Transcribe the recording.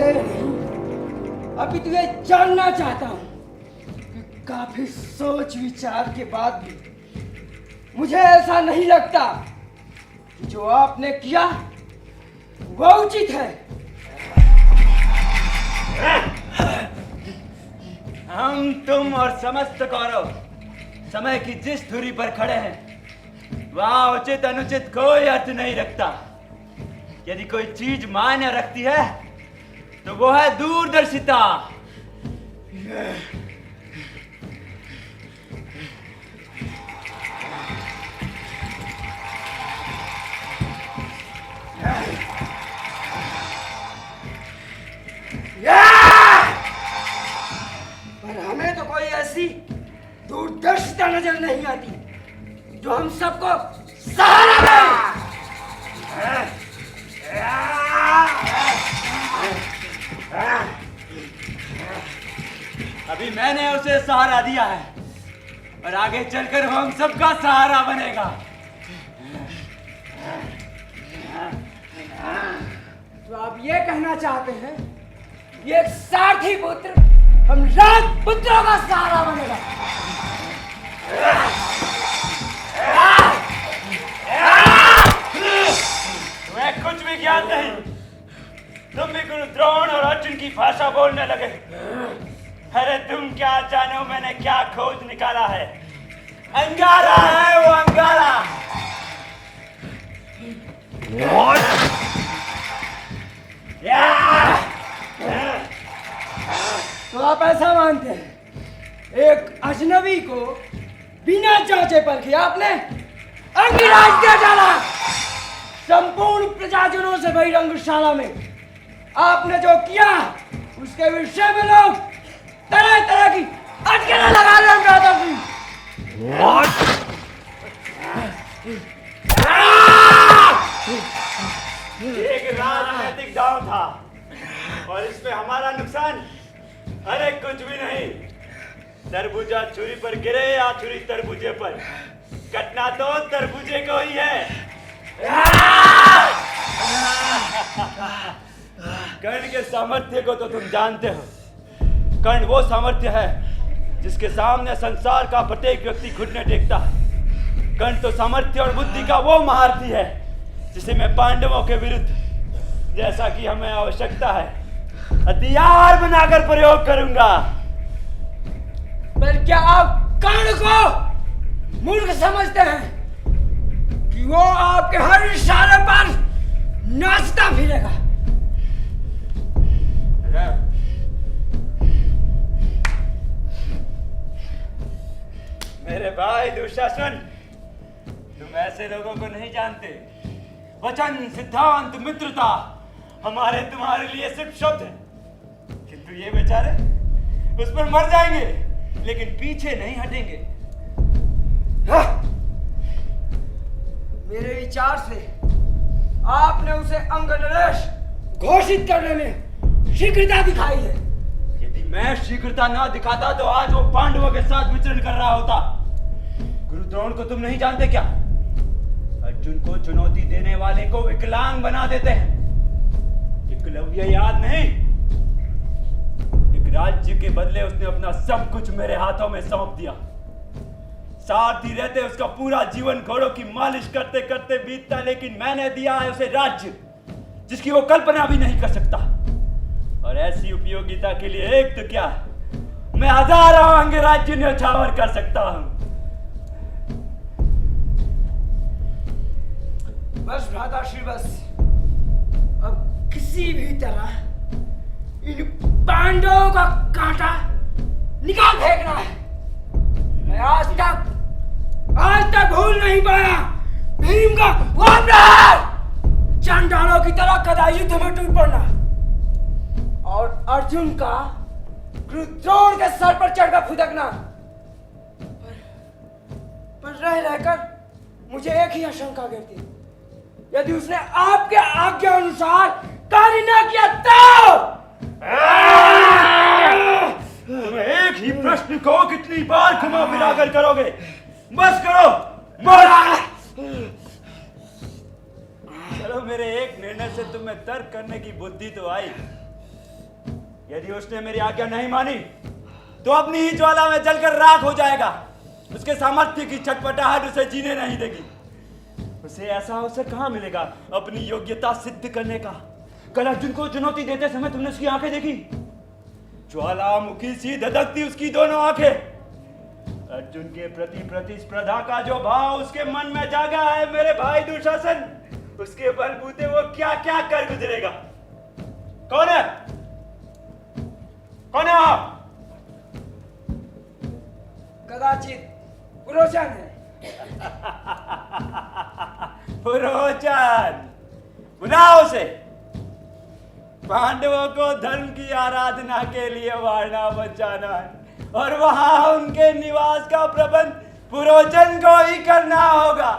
संदेह नहीं, अभी तुझे जानना चाहता हूं कि काफी सोच विचार के बाद भी मुझे ऐसा नहीं लगता कि जो आपने किया वो उचित है। हम, तुम और समस्त कौरव समय की जिस धुरी पर खड़े हैं वहां उचित अनुचित कोई अर्थ नहीं रखता। यदि कोई चीज मायने रखती है तो वो है दूरदर्शिता। पर हमें तो कोई ऐसी दूरदर्शिता नजर नहीं आती जो हम सबको सहारा दे। अभी मैंने उसे सहारा दिया है और आगे चलकर वो हम सबका सहारा बनेगा। तो आप ये कहना चाहते हैं ये एक सारथी पुत्र हम राजपुत्रों का सहारा बनेगा? तुम्हें कुछ भी ज्ञान नहीं। तुम भी गुरु द्रोण और अर्जुन की भाषा बोलने लगे। अरे तुम क्या जानो मैंने क्या खोज निकाला है। अंगारा है वो, अंगारा। तो आप ऐसा मानते हैं एक अजनबी को बिना जांचे परखे आपने अंगराज दिया डाला? संपूर्ण प्रजाजनों से बहिरंगशाला में आपने जो किया उसके विषय में लोग तरह तरह की अटकलें लगा रहे हैं भ्राता जी। एक राजनीतिक दांव था और इसमें हमारा नुकसान अरे कुछ भी नहीं। तरबूजा छुरी पर गिरे या छुरी तरबूजे पर, कटना तो तरबूजे को ही है। कर्ण के सामर्थ्य को तो तुम जानते हो। कर्ण वो सामर्थ्य है जिसके सामने संसार का प्रत्येक व्यक्ति घुटने टेकता है। कर्ण तो सामर्थ्य और बुद्धि का वो महारथी है जिसे मैं पांडवों के विरुद्ध जैसा कि हमें आवश्यकता है हथियार बनाकर प्रयोग करूंगा। पर क्या आप कर्ण को मूर्ख समझते हैं कि वो आपके हर इशारे पर नाचता फिरेगा? मेरे भाई दुशासन, तुम ऐसे लोगों को नहीं जानते। वचन, सिद्धांत, मित्रता हमारे तुम्हारे लिए सिर्फ शब्द है, किंतु ये बेचारे उस पर मर जाएंगे लेकिन पीछे नहीं हटेंगे। मेरे विचार से आपने उसे अंगनरेश घोषित करने में शीघ्रता दिखाई है। यदि मैं शीघ्रता ना दिखाता तो आज वो पांडवों के साथ विचरण कर रहा होता। गुरु द्रोण को तुम नहीं जानते क्या? अर्जुन को चुनौती देने वाले को विकलांग बना देते हैं। एकलव्य याद नहीं? एक राज्य के बदले उसने अपना सब कुछ मेरे हाथों में सौंप दिया। सारथी रहते उसका पूरा जीवन घोड़ों की मालिश करते करते बीतता, लेकिन मैंने दिया है उसे राज्य जिसकी वो कल्पना भी नहीं कर सकता। और ऐसी उपयोगिता के लिए एक तो क्या, मैं हजारों अंगराज्य न्यौछावर कर सकता हूं। बस भ्राताश्री, बस अब किसी भी तरह इन पांडवों का कांटा निकाल फेंकना है। मैं आज तक भूल नहीं पाया भीम का वो प्रहार, चांडालों की तरह कदा युद्ध में टूट पड़ना, और अर्जुन का द्रोण के सर पर चढ़कर फुदकना। पर रह रहकर मुझे एक ही आशंका गिरती, यदि उसने आपके आज्ञा अनुसार कार्य न किया तो? तुम एक ही प्रश्न को कितनी बार घुमा फिराकर करोगे? बस करो, मारा। चलो, मेरे एक निर्णय से तुम्हें तर्क करने की बुद्धि तो आई, यदि उसने मेरी आज्ञा नहीं मानी तो अपनी ही ज्वाला में जलकर राख हो जाएगा। उसके सामर्थ्य की छटपटाहट उसे जीने नहीं देगी। उसे ऐसा अवसर कहां मिलेगा अपनी योग्यता सिद्ध करने का? कल अर्जुन को चुनौती देते समय तुमने उसकी आंखें देखी? ज्वालामुखी सी धधकती उसकी दोनों आंखें। अर्जुन के प्रति प्रतिस्पर्धा का जो भाव उसके मन में जागा है मेरे भाई दुशासन, उसके बलबूते वो क्या क्या कर गुजरेगा। कौन है? कौन है आप? कदाचित पुरोचन है। पुरोचन, बुलाओ उसे। पांडवों को धर्म की आराधना के लिए वारणा बचाना है और वहां उनके निवास का प्रबंध पुरोचन को ही करना होगा।